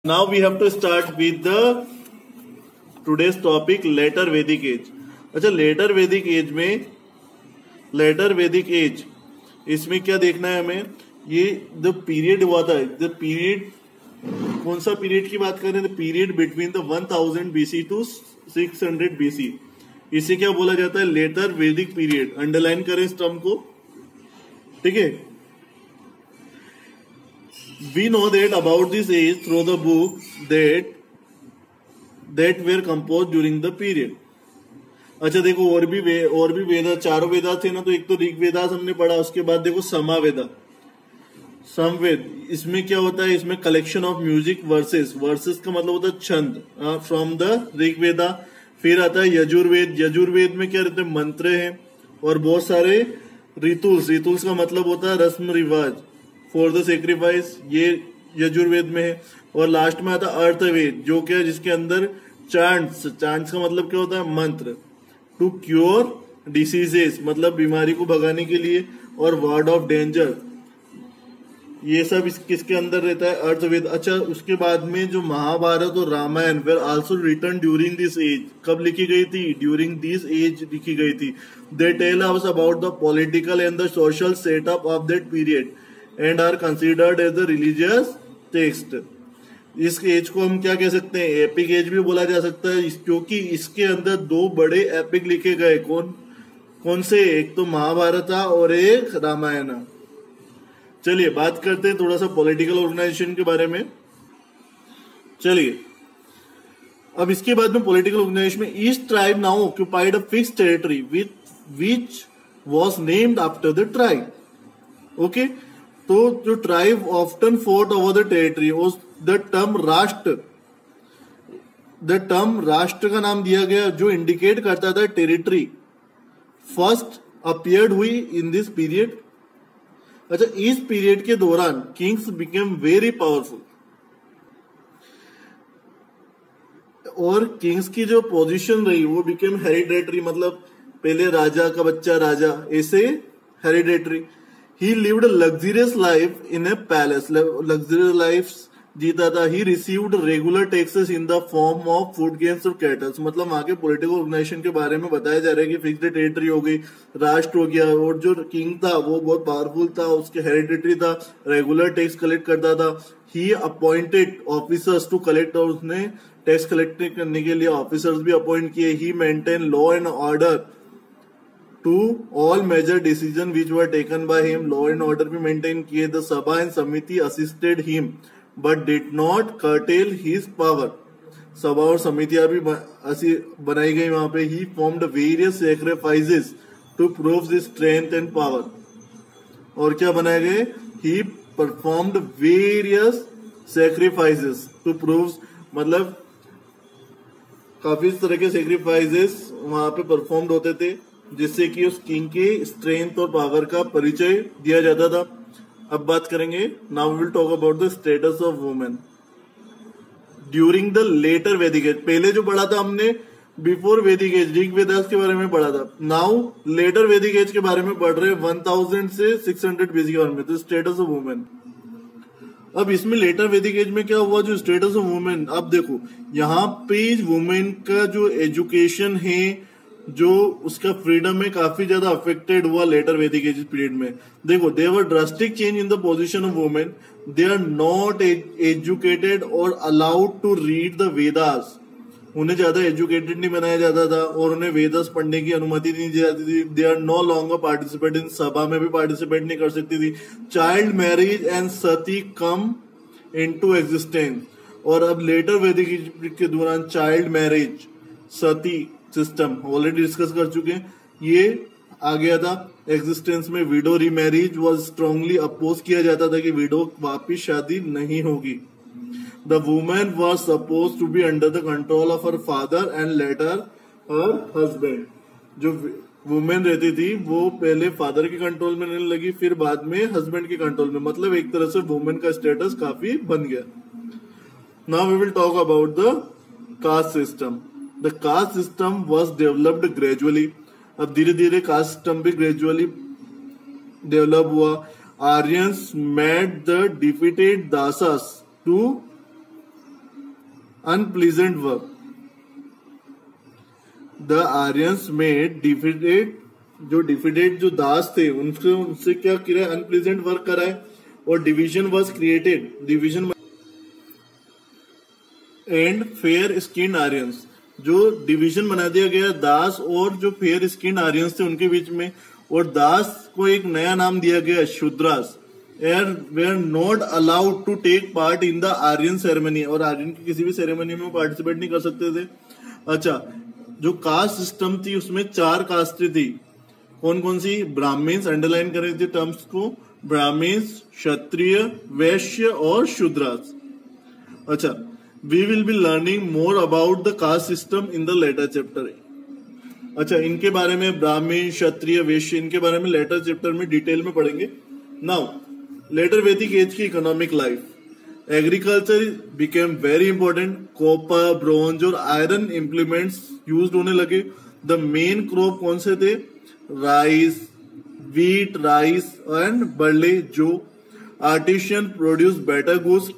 Now we have to start with the today's topic later Vedic age. अच्छा letter Vedic as इसमें क्या देखना है हमें? ये द पीरियड हुआ था, द पीरियड कौन सा पीरियड की बात कर रहे हैं? The period between the 1000 BC to 600 BC. इसे क्या बोला जाता है? लेटर वैदिक पीरियड. अंडरलाइन करें इस टर्म को, ठीक है. We know that about this age through the book that were composed during the period. अच्छा देखो और भी वेदा, चारों वेदा थे ना. तो एक तो ऋग वेदास हमने पढ़ा, उसके बाद देखो समावेदा, समवेद. इसमें क्या होता है? इसमें collection of music versus. Versus का मतलब होता है छंद फ्रॉम द ऋग वेदा. फिर आता है यजुर्वेद. यजुर्वेद में क्या रहते हैं? मंत्र हैं और बहुत सारे ऋतुल्स. ऋतुल्स का मतलब होता है रस्म रिवाज फॉर द सेक्रीफाइस. ये यजुर्वेद में है. और लास्ट में आता है अर्थवेद, जो क्या जिसके अंदर चांट्स. चांट्स का मतलब क्या होता है? मंत्र. टू क्योर डिसीजेस मतलब बीमारी को भगाने के लिए. और वर्ड ऑफ डेंजर, ये सब किसके अंदर रहता है? अर्थवेद. अच्छा उसके बाद में जो महाभारत और Ramayana were also written during this age. कब लिखी गई थी? ड्यूरिंग दिस एज लिखी गई थी. They tell us about the political and the social setup of that period and are considered as the religious text. इस एज को हम क्या कह सकते हैं? एपिक एज भी बोला जा सकता है, क्योंकि इसके अंदर दो बड़े एपिक लिखे गए. कौन से? एक तो महाभारत और एक रामायण. चलिए बात करते हैं थोड़ा सा पॉलिटिकल ऑर्गेनाइजेशन के बारे में. चलिए अब इसके बाद में पॉलिटिकल ऑर्गेनाइजेशन में each tribe now occupied a fixed territory which was named after the tribe. Okay, तो जो tribe often fort over the territory, the term राष्ट्र का नाम दिया गया जो इंडिकेट करता था टेरिटरी. फर्स्ट अपियर्ड हुई इन दिस पीरियड. अच्छा इस पीरियड के दौरान किंग्स बिकेम वेरी पावरफुल. और किंग्स की जो पोजीशन रही वो बिकेम हेरिडेटरी, मतलब पहले राजा का बच्चा राजा, ऐसे hereditary. He lived luxurious life in A palace. Luxurious life जीता था. He received regular taxes in the form of food gains और कैटल्स. मतलब वहां के पॉलिटिकल ऑर्गेनाइजेशन के बारे में बताया जा रहा है कि फिक्स्ड टेरिटरी हो गई, राष्ट्र हो गया. और जो किंग था वो बहुत पावरफुल था, उसके हेरिडिटरी था, रेगुलर टैक्स कलेक्ट करता था. He appointed officers to collect, और उसने टैक्स कलेक्ट करने के लिए ऑफिसर्स भी अपॉइंट किए. He maintain law and order to all major decision which were taken by him. Law and order भी मेंटेन किए. The sabha and samiti assisted him but did not curtail his power. सभा और समितियां भी बनाई गई वहां पे. He formed various sacrifices to prove this strength and power. और क्या बनाए गए? He performed various sacrifices to prove, मतलब काफी तरह के सैक्रिफाइसेस वहां पे परफॉर्म्ड होते थे जिससे कि उस किंग के स्ट्रेंथ और पावर का परिचय दिया जाता था. अब बात करेंगे, now we will talk about the status of women during the later Vedic age. पहले जो पढ़ा था हमने बिफोर वैदिक एज, ऋग वेदास के बारे में पढ़ा था. नाउ लेटर वैदिक एज के बारे में पढ़ रहे हैं, 1000 से 600 BC के बारे में. तो स्टेटस ऑफ वुमेन. अब इसमें लेटर वैदिक एज में क्या हुआ? जो स्टेटस ऑफ वुमेन, अब देखो यहाँ पे वुमेन का जो एजुकेशन है, जो उसका फ्रीडम है, काफी ज्यादा अफेक्टेड हुआ लेटर वैदिक एज पीरियड में. देखो there drastic change in the position of women. They are not educated और allowed to read the Vedas. उन्हें ज्यादा एजुकेटेड नहीं बनाया जाता था और उन्हें वेदास पढ़ने की अनुमति नहीं दी जाती थी. They are no longer participate in, सभा में भी पार्टिसिपेट नहीं कर सकती थी. Child marriage and sati come into existence. और अब लेटर वैदिक एज के दौरान child marriage, sati system already discuss कर चुके हैं, ये आ गया था एग्जिस्टेंस में. Widow remarriage was strongly oppose किया जाता था कि विडो वापिस शादी नहीं होगी. The women was suppose to be under the control of her father and later her husband. जो वुमेन रहती थी वो पहले फादर के कंट्रोल में रहने लगी, फिर बाद में हस्बैंड के कंट्रोल में. मतलब एक तरह से वुमेन का स्टेटस काफी बन गया. Now we will talk about the caste system. The caste system was developed gradually. अब धीरे धीरे कास्ट सिस्टम भी ग्रेजुअली डेवलप हुआ. Aryans made the defeated Dasas to unpleasant work. The Aryans made defeated जो दास थे उनसे क्या किया, अनप्लीजेंट वर्क कराए। और division was created, division and fair skin Aryans, जो डिवीजन बना दिया गया दास और जो फेयर स्किन आर्यंस थे उनके बीच में। और दास को एक नया नाम दिया गया Shudras, were not allowed to take part in the Aryan ceremony, और आर्यन की किसी भी सेरेमनी में पार्टिसिपेट नहीं कर सकते थे। अच्छा, जो कास्ट सिस्टम थी उसमें 4 कास्टें थी। कौन कौन सी? ब्राह्मण्स, अंडरलाइन करें थे टर्म्स को, ब्राह्मण्स, क्षत्रिय, वैश्य और शूद्रास। अच्छा, we will be learning more about the caste system in the later chapter. अच्छा, इनके बारे में ब्राह्मण, क्षत्रिय, वैश्य, इनके बारे में लेटर चैप्टर में डिटेल में पढ़ेंगे। नाउ लेटर वैदिक एज की economic life, agriculture became very important. Copper, bronze और आयरन इम्प्लीमेंट्स यूज होने लगे। द मेन क्रॉप कौन से थे? Rice, wheat, rice and barley, जो artisan produced better goods.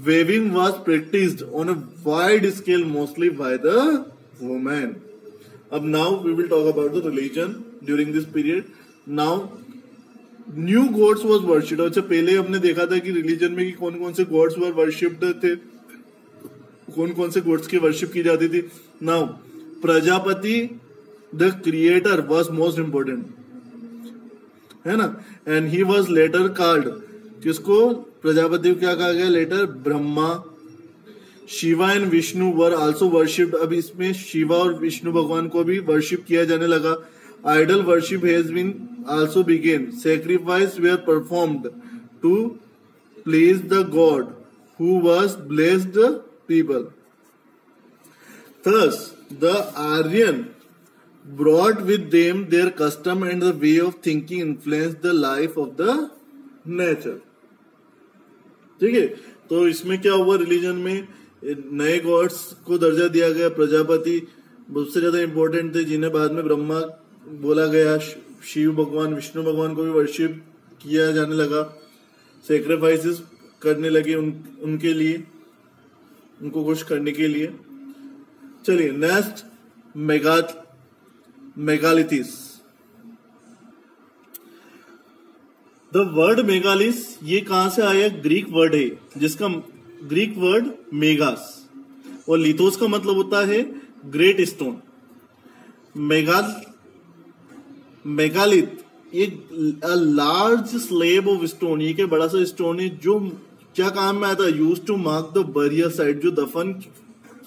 Weaving was practiced on a wide scale, mostly by the women. Now we will talk about the religion during this period. Now new gods was worshipped. अच्छा, पहले हमने देखा था कि religion में कौन कौन से गॉड्स वर वर्शिप्ड थे, कौन कौन से गॉड्स की वर्शिप की जाती थी। Now Prajapati the creator was most important, है ना, and he was later called, किसको? प्रजापति को क्या कहा गया later? Brahma. Shiva and Vishnu were also worshipped, अब इसमें शिवा और विष्णु भगवान को भी वर्शिप किया जाने लगा। Idol worship has been also begin, sacrifice were performed to please the god who was blessed the people. Thus the Aryan brought with them their custom and the way of thinking influenced the life of the nature. ठीक है, तो इसमें क्या हुआ? Religion में नए God's को दर्जा दिया गया। प्रजापति सबसे ज्यादा इंपॉर्टेंट थे, जिन्हें बाद में ब्रह्मा बोला गया। शिव भगवान, विष्णु भगवान को भी वर्शिप किया जाने लगा। सेक्रीफाइसेस करने लगे उनके लिए, उनको खुश करने के लिए। चलिए नेक्स्ट, मेगालिथिस। द वर्ड मेगालिस ये कहां से आया? ग्रीक वर्ड है, जिसका ग्रीक वर्ड मेगास, और लिथोस का मतलब होता है ग्रेट स्टोन। मेगालिथ एक लार्ज स्लेब ऑफ स्टोन, ये क्या बड़ा सा स्टोन है जो क्या काम में आता है? Use to mark the burial site, जो दफन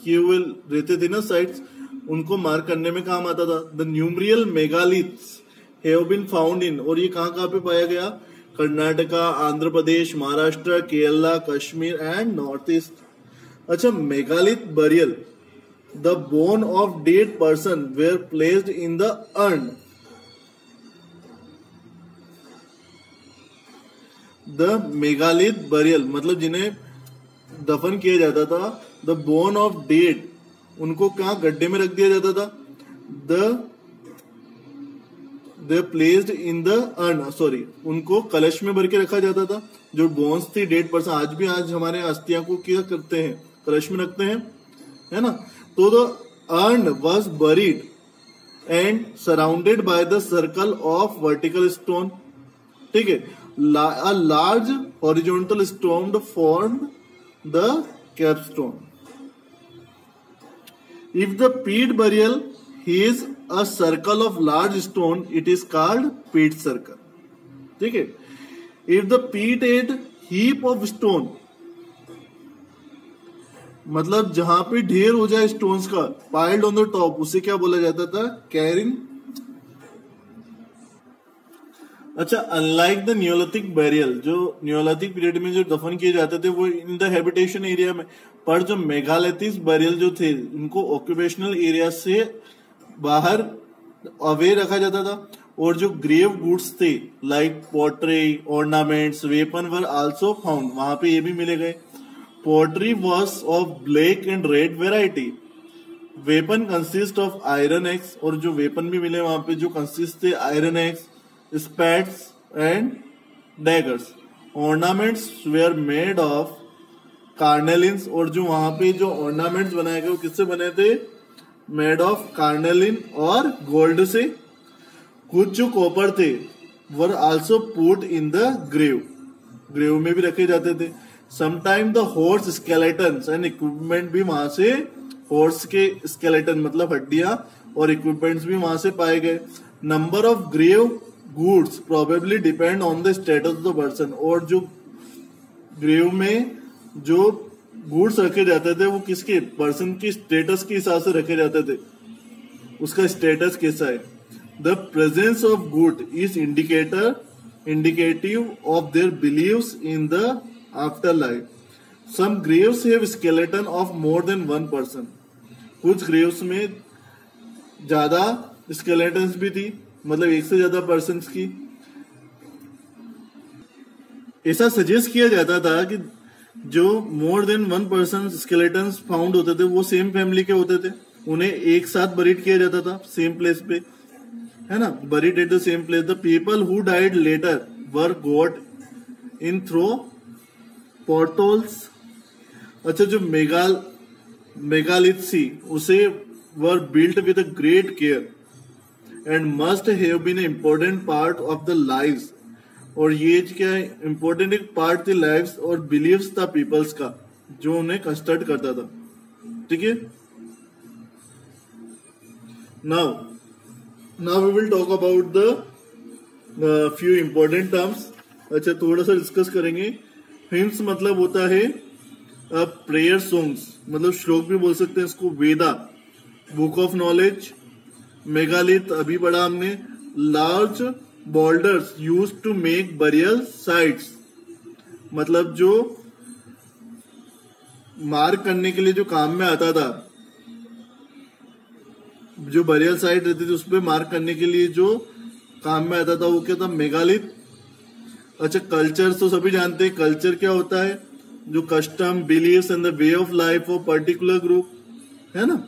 किए हुए रहते थे ना साइट्स, उनको मार्क करने में काम आता था। The numerous megaliths have been found in, और ये कहाँ पे पाया गया? Karnataka, Andhra Pradesh, Maharashtra, Kerala, Kashmir and north east. अच्छा, megalith burial, the bone of dead person were placed in the urn. The megalith burial मतलब जिन्हें दफन किया जाता था, द बोन ऑफ डेड, उनको कहा? गड्ढे में रख दिया जाता था। They placed in the urn, sorry, उनको कलश में भर के रखा जाता था। जो बोन्स थी डेड पर्सन, आज हमारे अस्थियां को क्या करते हैं? कलश में रखते हैं, है ना। तो the earn was buried and surrounded by the circle of vertical stone. ठीक है, a large horizontal stone formed the capstone. If the peat burial is a circle of large stone, it is called peat circle. ठीक है, if the peat head heap of stone, मतलब जहां पे ढेर हो जाए स्टोन्स का, piled on the top, उसे क्या बोला जाता था? कैरिंग। अच्छा, अनलाइक द न्यूलिथिक बैरियल, जो न्यूलिथिक पीरियड में जो दफन किए जाते थे वो इन द हैबिटेशन एरिया में, पर जो मेगालिथिक बैरियल जो थे उनको ऑक्यूपेशनल एरिया से बाहर अवे रखा जाता था। और जो ग्रेव गुड्स थे like pottery, ornaments, weapon were also found, वहां पे ये भी मिले गए। Pottery was of black and red variety. Weapon consist of iron x, और जो वेपन भी मिले वहां पे जो कंसिस्ट थे iron x, spades and daggers. Ornaments were made of कार्नेलिन्स, और जो वहां पे जो ऑर्नामेंट्स बनाए गए वो किससे बने थे? मेड ऑफ कार्नेलिन और गोल्ड से। कुछ जो कॉपर थे were also put in the grave, grave में भी रखे जाते थे। Sometime the horse skeletons and equipment भी वहां से, हॉर्स के स्केलेटन मतलब हड्डियां और इक्विपमेंट्स भी वहां से पाए गए। Number of grave goods probably depend on the status of the person, और जो ग्रेव में जो गुड्स रखे जाते थे वो किसके, पर्सन की स्टेटस के हिसाब से रखे जाते थे, उसका स्टेटस कैसा है। The presence of good is indicative of their beliefs in the after life. Some graves have skeleton of more than one person, कुछ ग्रेव्स में ज्यादा स्केलेटन्स भी थी, मतलब एक से ज्यादा पर्सन की। ऐसा सजेस्ट किया जाता था कि जो मोर than one person skeletons found होते थे वो सेम फैमिली के होते थे, उन्हें एक साथ बरीड किया जाता था सेम प्लेस पे, है ना, buried at the same place. The people who died later were got in through portals. अच्छा, जो मेगालिथ सी उसे were built with a great care and must have been an important part of the lives, और ये क्या है, important एक part थी लाइव्स और बिलीव्स था पीपल्स का, जो उन्हें कंस्ट्रक्ट करता था। ठीक है, now we will talk about the few important terms. अच्छा, थोड़ा सा डिस्कस करेंगे। हिम्स मतलब होता है प्रेयर सॉन्ग्स, मतलब श्लोक भी बोल सकते हैं इसको। Veda, book of knowledge. Megalith अभी पढ़ा हमने। Large boulders used to make burial sites, मतलब जो मार्क करने के लिए जो काम में आता था, जो बरियल साइट रहती थी उस पर मार्क करने के लिए जो काम में आता था वो क्या था? मेगालिथ। अच्छा, कल्चर तो सभी जानते हैं, कल्चर क्या होता है? जो custom, beliefs and the way of life of particular group, है ना,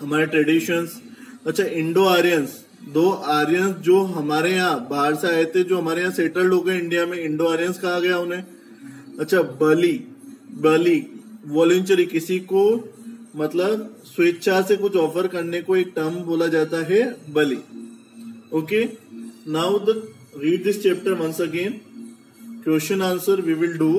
हमारे ट्रेडिशंस। अच्छा, इंडो आर्यंस, दो आर्यंस जो हमारे यहाँ बाहर से आए थे, जो हमारे यहाँ सेटल्ड हो गए इंडिया में, इंडो आर्यंस कहा गया उन्हें। अच्छा, बली वॉलंटरी, किसी को मतलब स्वेच्छा से कुछ ऑफर करने को एक टर्म बोला जाता है बलि। Okay, now read this chapter once again, question answer we will do.